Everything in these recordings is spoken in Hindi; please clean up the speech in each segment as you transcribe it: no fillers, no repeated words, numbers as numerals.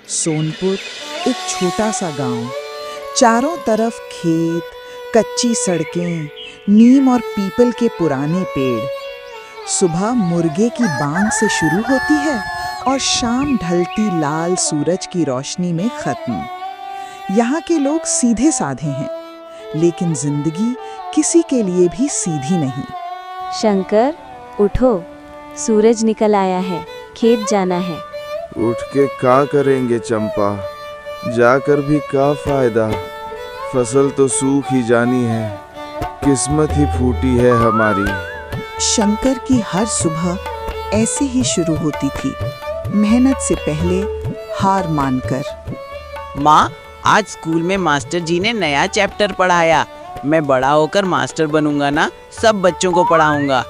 सोनपुर एक छोटा सा गांव, चारों तरफ खेत, कच्ची सड़कें, नीम और पीपल के पुराने पेड़। सुबह मुर्गे की बांग से शुरू होती है और शाम ढलती लाल सूरज की रोशनी में खत्म। यहाँ के लोग सीधे साधे हैं, लेकिन जिंदगी किसी के लिए भी सीधी नहीं। शंकर, उठो, सूरज निकल आया है, खेत जाना है। उठ के क्या करेंगे चंपा, जाकर भी क्या फायदा, फसल तो सूख ही जानी है, किस्मत ही फूटी है हमारी। शंकर की हर सुबह ऐसे ही शुरू होती थी, मेहनत से पहले हार मानकर। माँ, आज स्कूल में मास्टर जी ने नया चैप्टर पढ़ाया। मैं बड़ा होकर मास्टर बनूंगा ना, सब बच्चों को पढ़ाऊंगा।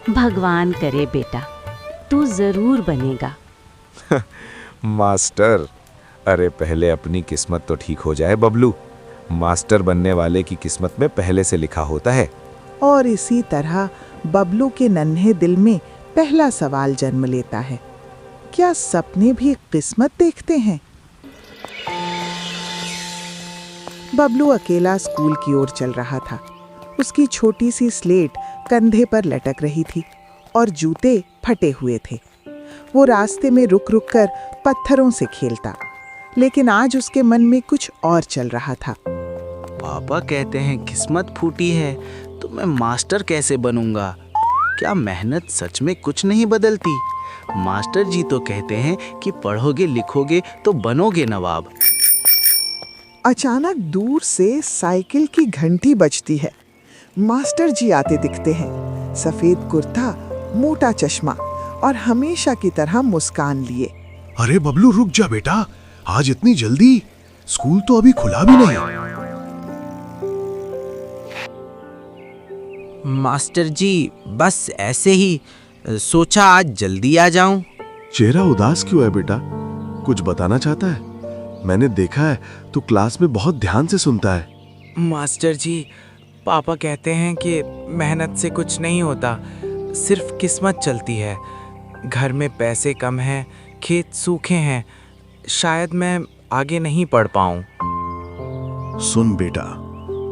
भगवान करे बेटा, तू जरूर बनेगा। मास्टर? अरे पहले अपनी किस्मत तो ठीक हो जाए बबलू। मास्टर बनने वाले की किस्मत में पहले से लिखा होता है। और इसी तरह बबलू के नन्हे दिल में पहला सवाल जन्म लेता है, क्या सपने भी किस्मत देखते हैं? बबलू अकेला स्कूल की ओर चल रहा था। उसकी छोटी सी स्लेट कंधे पर लटक रही थी और जूते फटे हुए थे। वो रास्ते में रुक रुक कर पत्थरों से खेलता, लेकिन आज उसके मन में कुछ और चल रहा था। पापा कहते हैं किस्मत फूटी है, तो मैं मास्टर कैसे बनूंगा? क्या मेहनत सच में कुछ नहीं बदलती? मास्टर जी तो कहते हैं कि पढ़ोगे लिखोगे तो बनोगे नवाब। अचानक दूर से साइकिल की घंटी बजती है। मास्टर जी आते दिखते हैं, सफेद कुर्ता, मोटा चश्मा और हमेशा की तरह मुस्कान लिए। अरे बबलू, रुक जा बेटा, आज इतनी जल्दी? स्कूल तो अभी खुला भी नहीं। मास्टर जी, बस ऐसे ही सोचा आज जल्दी आ जाऊं। चेहरा उदास क्यों है बेटा? कुछ बताना चाहता है? मैंने देखा है तू क्लास में बहुत ध्यान से सुनता है। मास्टर जी, पापा कहते हैं कि मेहनत से कुछ नहीं होता, सिर्फ किस्मत चलती है। घर में पैसे कम हैं, खेत सूखे हैं, शायद मैं आगे नहीं पढ़ पाऊं। सुन बेटा,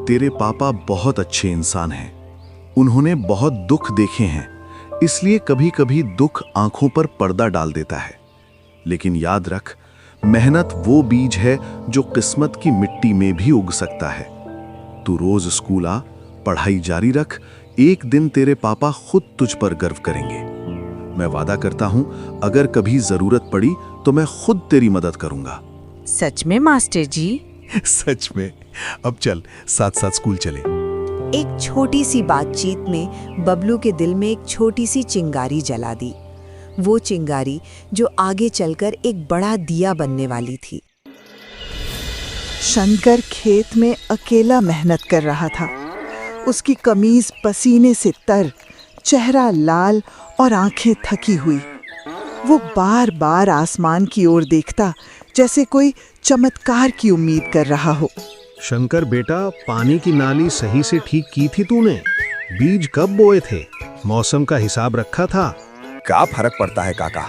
तेरे पापा बहुत अच्छे इंसान हैं। उन्होंने बहुत दुख देखे हैं, इसलिए कभी कभी दुख आंखों पर पर्दा डाल देता है। लेकिन याद रख, मेहनत वो बीज है जो किस्मत की मिट्टी में भी उग सकता है। तू रोज स्कूल आ, पढ़ाई जारी रख, एक दिन तेरे पापा खुद तुझ पर गर्व करेंगे। मैं वादा करता हूं, अगर कभी जरूरत पड़ी तो मैं खुद तेरी मदद करूंगा। सच में मास्टर जी? सच में। अब चल, साथ साथ स्कूल चले। एक छोटी सी बातचीत ने बबलू के दिल में एक छोटी सी चिंगारी जला दी। वो चिंगारी जो आगे चलकर एक बड़ा दिया बनने वाली थी। शंकर खेत में अकेला मेहनत कर रहा था। उसकी कमीज पसीने से तर, चेहरा लाल और आंखें थकी हुई। वो बार बार आसमान की ओर देखता, जैसे कोई चमत्कार की उम्मीद कर रहा हो। शंकर बेटा, पानी की नाली सही से ठीक की थी तूने? बीज कब बोए थे? मौसम का हिसाब रखा था? क्या फर्क पड़ता है काका,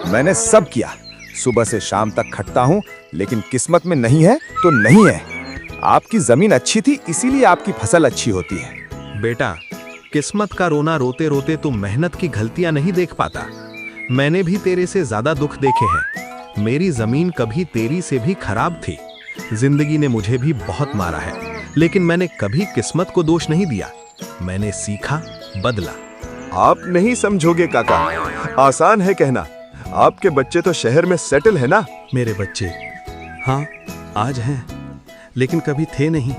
मैंने सब किया। सुबह से शाम तक खटता हूँ, लेकिन किस्मत में नहीं है तो नहीं है। आपकी जमीन अच्छी थी, इसीलिए आपकी फसल अच्छी होती है। बेटा, किस्मत का रोना रोते रोते तुम मेहनत की गलतियां नहीं देख पाता। मैंने भी तेरे से ज्यादा दुख देखे हैं। मेरी जमीन कभी तेरी से भी खराब थी। जिंदगी ने मुझे भी बहुत मारा है, लेकिन मैंने कभी किस्मत को दोष नहीं दिया। मैंने सीखा, बदला। आप नहीं समझोगे काका, आसान है कहना। आपके बच्चे तो शहर में सेटल है ना। मेरे बच्चे, हाँ, आज हैं, लेकिन कभी थे नहीं।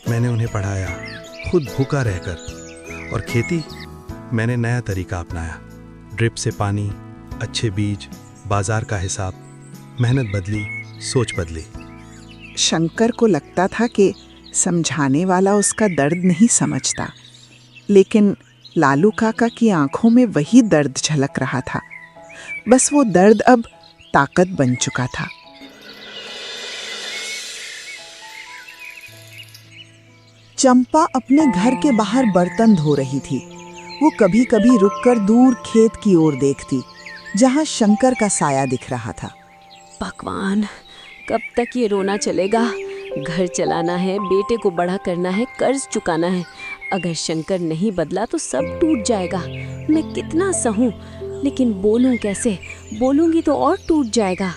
मैंने उन्हें पढ़ाया, खुद भूखा रहकर। और खेती, मैंने नया तरीका अपनाया। ड्रिप से पानी, अच्छे बीज, बाजार का हिसाब। मेहनत बदली, सोच बदली। शंकर को लगता था कि समझाने वाला उसका दर्द नहीं समझता, लेकिन लालू काका की आंखों में वही दर्द झलक रहा था। बस वो दर्द अब ताकत बन चुका था। चंपा अपने घर के बाहर बर्तन धो रही थी। वो कभी कभी रुककर दूर खेत की ओर देखती, जहां शंकर का साया दिख रहा था। भगवान, कब तक ये रोना चलेगा? घर चलाना है, बेटे को बड़ा करना है, कर्ज चुकाना है। अगर शंकर नहीं बदला तो सब टूट जाएगा। मैं कितना सहूं, लेकिन बोलूं कैसे? बोलूंगी तो और टूट जाएगा।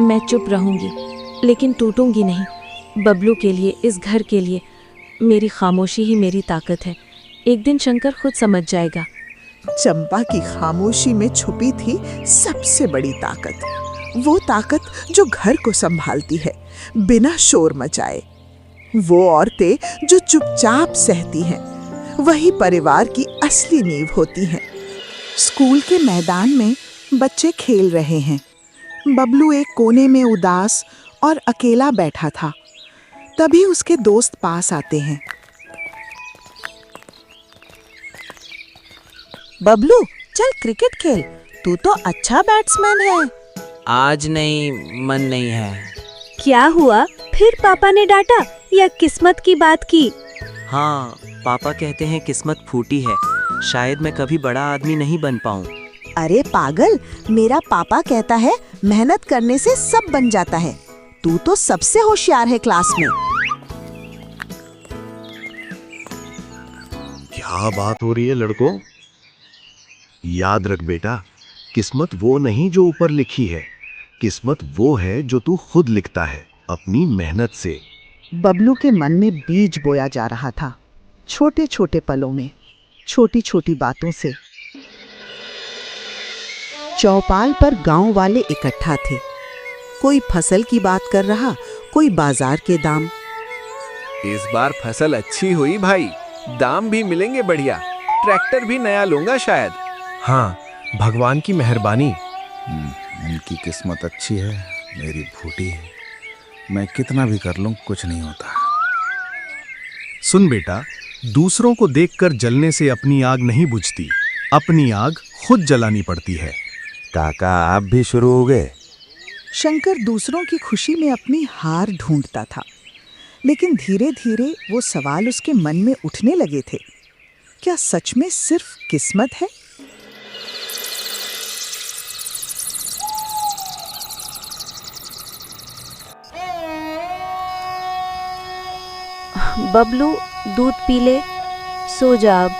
मैं चुप रहूंगी, लेकिन टूटूंगी नहीं। बबलू के लिए, इस घर के लिए मेरी खामोशी ही मेरी ताकत है। एक दिन शंकर खुद समझ जाएगा। चंपा की खामोशी में छुपी थी सबसे बड़ी ताकत, वो ताकत जो घर को संभालती है बिना शोर मचाए। वो औरतें जो चुपचाप सहती हैं, वही परिवार की असली नींव होती हैं। स्कूल के मैदान में बच्चे खेल रहे हैं। बबलू एक कोने में उदास और अकेला बैठा था। तभी उसके दोस्त पास आते हैं। बबलू, चल क्रिकेट खेल, तू तो अच्छा बैट्समैन है। आज नहीं, मन नहीं है। क्या हुआ? फिर पापा ने डांटा या किस्मत की बात की? हाँ, पापा कहते हैं किस्मत फूटी है, शायद मैं कभी बड़ा आदमी नहीं बन पाऊँ। अरे पागल, मेरा पापा कहता है मेहनत करने से सब बन जाता है। तू तो सबसे होशियार है क्लास में। क्या बात हो रही है लड़कों? याद रख बेटा, किस्मत वो नहीं जो ऊपर लिखी है, किस्मत वो है जो तू खुद लिखता है अपनी मेहनत से। बबलू के मन में बीज बोया जा रहा था, छोटे छोटे पलों में, छोटी छोटी बातों से। चौपाल पर गांव वाले इकट्ठा थे। कोई फसल की बात कर रहा, कोई बाजार के दाम। इस बार फसल अच्छी हुई भाई, दाम भी मिलेंगे बढ़िया, ट्रैक्टर भी नया लूंगा शायद। हाँ, भगवान की मेहरबानी। इनकी किस्मत अच्छी है, मेरी फूटी है। मैं कितना भी कर लूं कुछ नहीं होता। सुन बेटा, दूसरों को देखकर जलने से अपनी आग नहीं बुझती, अपनी आग खुद जलानी पड़ती है। काका आप भी शुरू हो गए? शंकर दूसरों की खुशी में अपनी हार ढूंढता था, लेकिन धीरे धीरे वो सवाल उसके मन में उठने लगे थे। क्या सच में सिर्फ किस्मत है? बबलू, दूध पी ले, सो जा अब,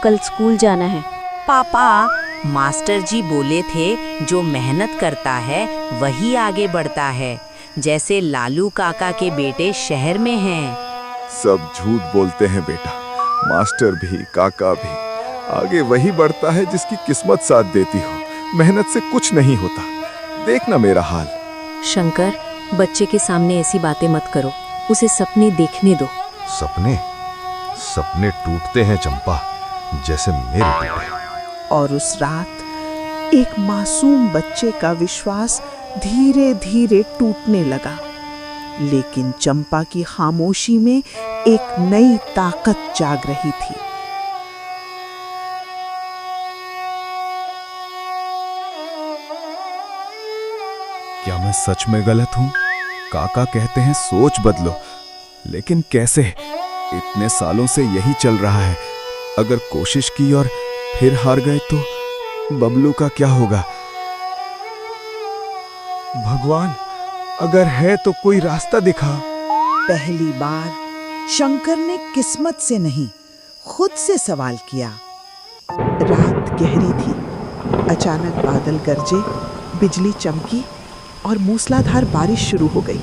कल स्कूल जाना है। पापा, मास्टर जी बोले थे जो मेहनत करता है वही आगे बढ़ता है, जैसे लालू काका के बेटे शहर में हैं। सब झूठ बोलते हैं बेटा, मास्टर भी काका भी। आगे वही बढ़ता है जिसकी किस्मत साथ देती हो। मेहनत से कुछ नहीं होता, देखना मेरा हाल। शंकर, बच्चे के सामने ऐसी बातें मत करो, उसे सपने देखने दो। सपने? सपने टूटते हैं चंपा, जैसे मेरे टूटे। और उस रात एक मासूम बच्चे का विश्वास धीरे धीरे टूटने लगा, लेकिन चंपा की खामोशी में एक नई ताकत जाग रही थी। क्या मैं सच में गलत हूँ? काका कहते हैं सोच बदलो, लेकिन कैसे? इतने सालों से यही चल रहा है। अगर कोशिश की और फिर हार गए तो बबलू का क्या होगा? भगवान, अगर है तो कोई रास्ता दिखा। पहली बार शंकर ने किस्मत से नहीं, खुद से सवाल किया। रात गहरी थी। अचानक बादल गरजे, बिजली चमकी और मूसलाधार बारिश शुरू हो गई।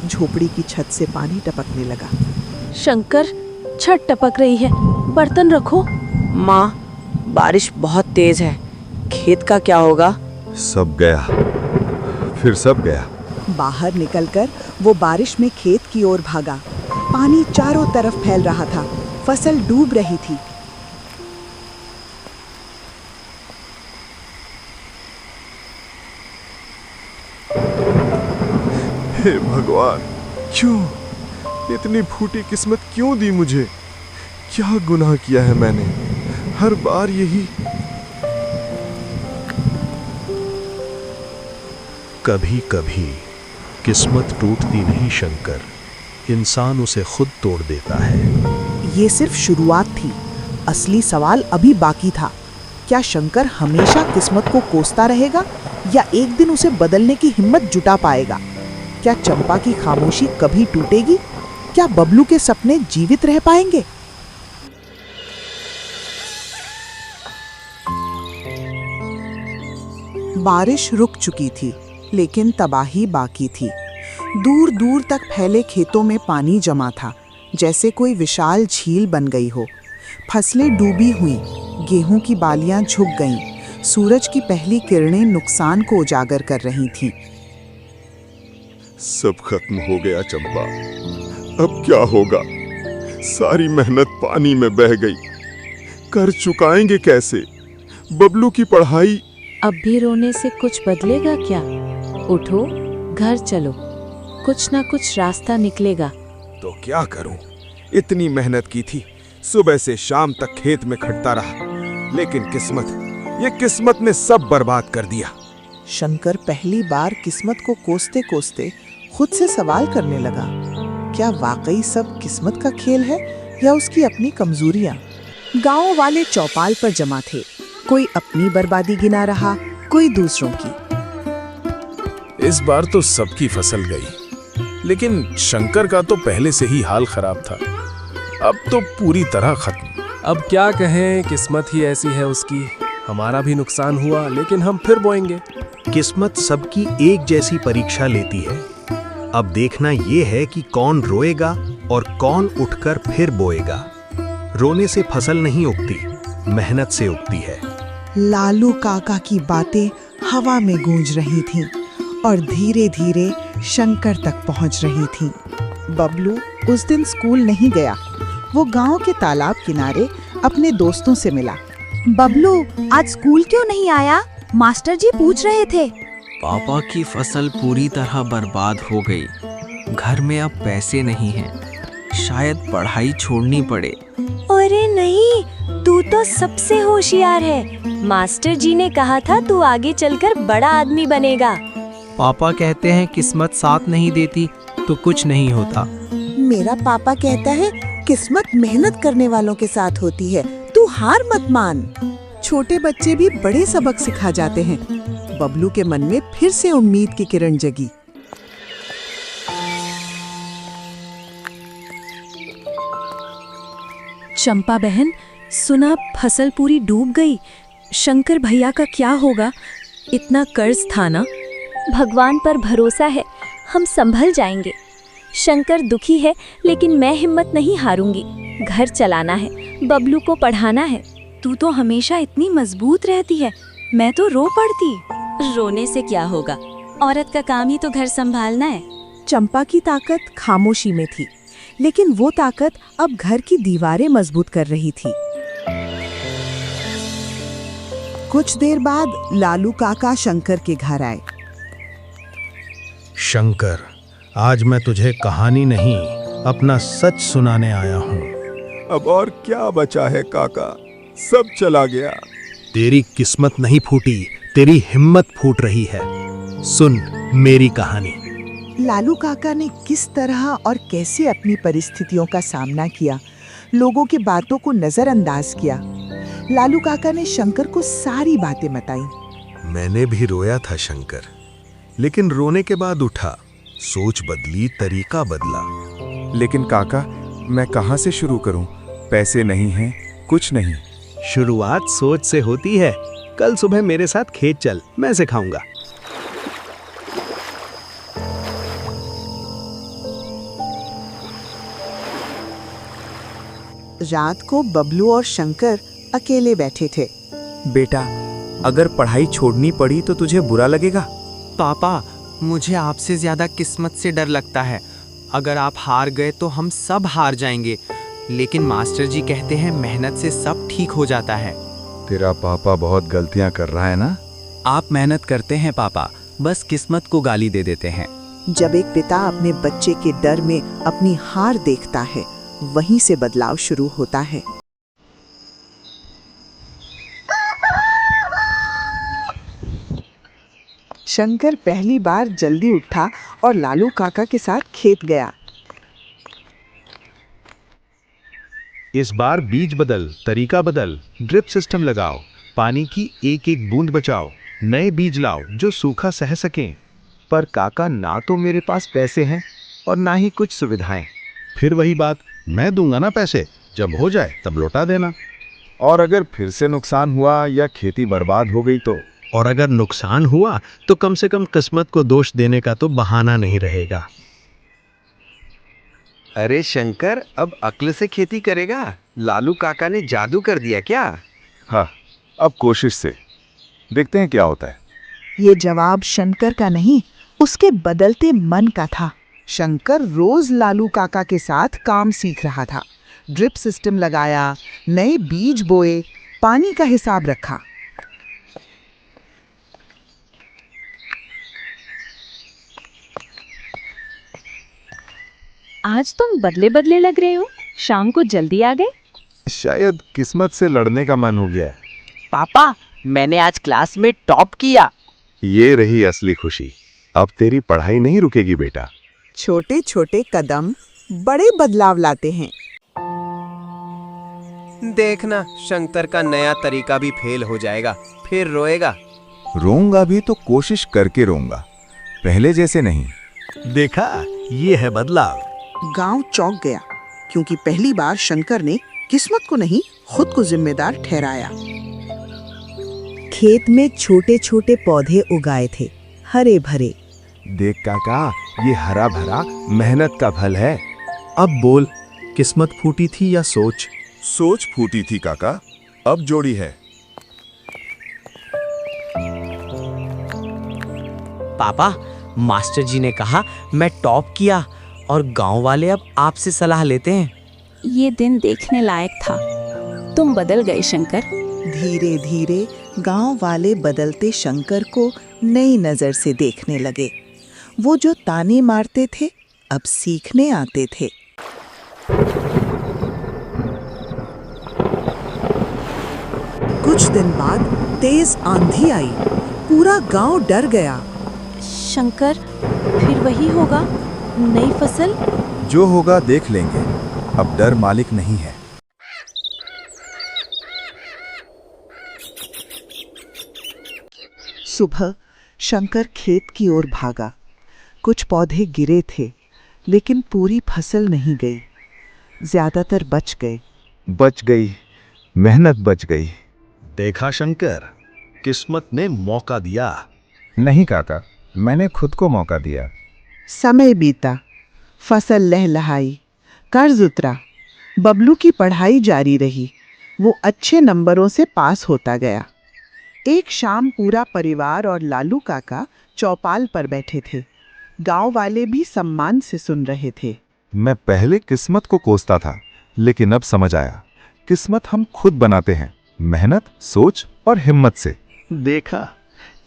झोपड़ी की छत से पानी टपकने लगा। शंकर, छत टपक रही है, बर्तन रखो। माँ, बारिश बहुत तेज है, खेत का क्या होगा? सब गया, फिर सब गया। बाहर निकलकर वो बारिश में खेत की ओर भागा। पानी चारों तरफ फैल रहा था, फसल डूब रही थी। हे भगवान, क्यों? इतनी फूटी किस्मत क्यों दी मुझे? क्या गुनाह किया है मैंने? हर बार यही। कभी कभी किस्मत टूटती नहीं शंकर, इंसान उसे खुद तोड़ देता है। ये सिर्फ शुरुआत थी, असली सवाल अभी बाकी था। क्या शंकर हमेशा किस्मत को कोसता रहेगा या एक दिन उसे बदलने की हिम्मत जुटा पाएगा? क्या चंपा की खामोशी कभी टूटेगी? क्या बबलू के सपने जीवित रह पाएंगे? बारिश रुक चुकी थी, लेकिन तबाही बाकी थी। दूर दूर तक फैले खेतों में पानी जमा था, जैसे कोई विशाल झील बन गई हो। फसलें डूबी हुईं, गेहूं की बालियां झुक गईं, सूरज की पहली किरणें नुकसान को उजागर कर रही थीं। सब खत्म हो गया चंपा, अब क्या होगा? सारी मेहनत पानी में बह गई। कर चुकाएंगे कैसे? बबलू की पढ़ाई। अब भी रोने से कुछ बदलेगा क्या? उठो, घर चलो, कुछ ना कुछ रास्ता निकलेगा। तो क्या करूं? इतनी मेहनत की थी, सुबह से शाम तक खेत में खटता रहा, लेकिन ये किस्मत ने सब बर्बाद कर दिया। शंकर पहली बार किस्मत को कोसते कोसते खुद से सवाल करने लगा, क्या वाकई सब किस्मत का खेल है या उसकी अपनी कमजोरियां? गांव वाले चौपाल पर जमा थे, कोई अपनी बर्बादी गिना रहा, कोई दूसरों की। इस बार तो सबकी फसल गई, लेकिन शंकर का तो पहले से ही हाल खराब था, अब तो पूरी तरह खत्म। अब क्या कहें, किस्मत ही ऐसी है उसकी। हमारा भी नुकसान हुआ, लेकिन हम फिर बोएंगे। किस्मत सबकी एक जैसी परीक्षा लेती है। अब देखना ये है कि कौन रोएगा और कौन उठकर फिर बोएगा। रोने से फसल नहीं उगती, मेहनत से उगती है। लालू काका की बातें हवा में गूंज रही थीं और धीरे धीरे शंकर तक पहुंच रही थीं। बबलू उस दिन स्कूल नहीं गया। वो गांव के तालाब किनारे अपने दोस्तों से मिला। बबलू, आज स्कूल क्यों नहीं आया? मास्टर जी पूछ रहे थे। पापा की फसल पूरी तरह बर्बाद हो गई। घर में अब पैसे नहीं हैं, शायद पढ़ाई छोड़नी पड़े। अरे नहीं, तू तो सबसे होशियार है। मास्टर जी ने कहा था तू आगे चलकर बड़ा आदमी बनेगा। पापा कहते हैं किस्मत साथ नहीं देती तो कुछ नहीं होता। मेरा पापा कहता है किस्मत मेहनत करने वालों के साथ होती है, तू हार मत मान। छोटे बच्चे भी बड़े सबक सिखा जाते हैं। बबलू के मन में फिर से उम्मीद की किरण जगी। चंपा बहन, सुना फसल पूरी डूब गई। शंकर भैया का क्या होगा? इतना कर्ज था ना। भगवान पर भरोसा है, हम संभल जाएंगे। शंकर दुखी है, लेकिन मैं हिम्मत नहीं हारूंगी। घर चलाना है, बबलू को पढ़ाना है। तू तो हमेशा इतनी मजबूत रहती है, मैं तो रो पड़ती। रोने से क्या होगा? औरत का काम ही तो घर संभालना है। चंपा की ताकत खामोशी में थी, लेकिन वो ताकत अब घर की दीवारें मजबूत कर रही थी। कुछ देर बाद लालू काका शंकर के घर आए। शंकर, आज मैं तुझे कहानी नहीं, अपना सच सुनाने आया हूँ। अब और क्या बचा है काका? सब चला गया। तेरी किस्मत नहीं फूटी, तेरी हिम्मत फूट रही है। सुन मेरी कहानी। लालू काका ने किस तरह और कैसे अपनी परिस्थितियों का सामना किया, लोगों की बातों को नजरअंदाज किया। लालू काका ने शंकर को सारी बातें बताई। मैंने भी रोया था शंकर, लेकिन रोने के बाद उठा, सोच बदली, तरीका बदला। लेकिन काका, मैं कहाँ से शुरू करूं? पैसे नहीं हैं, कुछ नहीं। शुरुआत सोच से होती है। कल सुबह मेरे साथ खेत चल, मैं सिखाऊंगा। रात को बबलू और शंकर अकेले बैठे थे। बेटा, अगर पढ़ाई छोड़नी पड़ी तो तुझे बुरा लगेगा? पापा, मुझे आपसे ज्यादा किस्मत से डर लगता है। अगर आप हार गए तो हम सब हार जाएंगे। लेकिन मास्टर जी कहते हैं मेहनत से सब ठीक हो जाता है। तेरा पापा बहुत गलतियां कर रहा है ना? आप मेहनत करते हैं पापा, बस किस्मत को गाली दे देते हैं। जब एक पिता अपने बच्चे के डर में अपनी हार देखता है, वहीं से बदलाव शुरू होता है। शंकर पहली बार जल्दी उठा और लालू काका के साथ खेत गया। इस बार बीज बदल, तरीका बदल, ड्रिप सिस्टम लगाओ, पानी की एक एक बूंद बचाओ, नए बीज लाओ जो सूखा सह सकें। पर काका, ना तो मेरे पास पैसे हैं और ना ही कुछ सुविधाएं। फिर वही बात, मैं दूंगा ना पैसे, जब हो जाए तब लौटा देना। और अगर फिर से नुकसान हुआ या खेती बर्बाद हो गई तो? और अगर नुकसान हुआ तो कम से कम किस्मत को दोष देने का तो बहाना नहीं रहेगा। अरे शंकर, अब अक्ल से खेती करेगा? लालू काका ने जादू कर दिया क्या? हाँ, अब कोशिश से देखते हैं क्या होता है। ये जवाब शंकर का नहीं, उसके बदलते मन का था। शंकर रोज लालू काका के साथ काम सीख रहा था। ड्रिप सिस्टम लगाया, नए बीज बोए, पानी का हिसाब रखा। आज तुम बदले बदले लग रहे हो, शाम को जल्दी आ गए। शायद किस्मत से लड़ने का मन हो गया है। पापा, मैंने आज क्लास में टॉप किया। ये रही असली खुशी। अब तेरी पढ़ाई नहीं रुकेगी बेटा। छोटे छोटे कदम बड़े बदलाव लाते हैं। देखना, शंकर का नया तरीका भी फेल हो जाएगा, फिर रोएगा। रोऊंगा भी तो कोशिश करके रोऊंगा, पहले जैसे नहीं। देखा, ये है बदलाव। गांव चौंक गया क्योंकि पहली बार शंकर ने किस्मत को नहीं, खुद को जिम्मेदार ठहराया। खेत में छोटे छोटे पौधे उगाए थे, हरे भरे। देख काका, ये हरा भरा मेहनत का फल है। अब बोल, किस्मत फूटी थी या सोच? सोच फूटी थी काका, अब जोड़ी है। पापा, मास्टर जी ने कहा मैं टॉप किया और गांव वाले अब आपसे सलाह लेते हैं। ये दिन देखने लायक था। तुम बदल गए शंकर। धीरे धीरे गांव वाले बदलते शंकर को नई नजर से देखने लगे। वो जो ताने मारते थे, अब सीखने आते थे। कुछ दिन बाद तेज आंधी आई, पूरा गांव डर गया। शंकर, फिर वही होगा, नई फसल? जो होगा देख लेंगे, अब डर मालिक नहीं है। सुबह शंकर खेत की ओर भागा। कुछ पौधे गिरे थे, लेकिन पूरी फसल नहीं गई। ज्यादातर बच गए। बच गई, मेहनत बच गई। देखा शंकर, किस्मत ने मौका दिया। नहीं काका, मैंने खुद को मौका दिया। समय बीता, फसल लहलहाई, कर्ज उतरा, बबलू की पढ़ाई जारी रही। वो अच्छे नंबरों से पास होता गया। एक शाम पूरा परिवार और लालू काका चौपाल पर बैठे थे। गांव वाले भी सम्मान से सुन रहे थे। मैं पहले किस्मत को कोसता था, लेकिन अब समझ आया, किस्मत हम खुद बनाते हैं, मेहनत, सोच और हिम्मत से। देखा,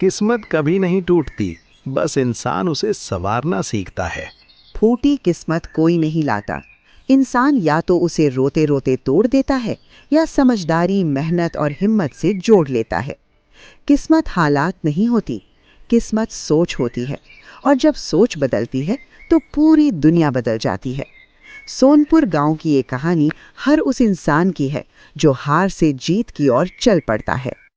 किस्मत कभी नहीं टूटती, बस इंसान उसे संवारना सीखता है। फूटी किस्मत कोई नहीं लाता, इंसान या तो उसे रोते रोते तोड़ देता है या समझदारी, मेहनत और हिम्मत से जोड़ लेता है। किस्मत हालात नहीं होती, किस्मत सोच होती है, और जब सोच बदलती है तो पूरी दुनिया बदल जाती है। सोनपुर गांव की ये कहानी हर उस इंसान की है जो हार से जीत की ओर चल पड़ता है।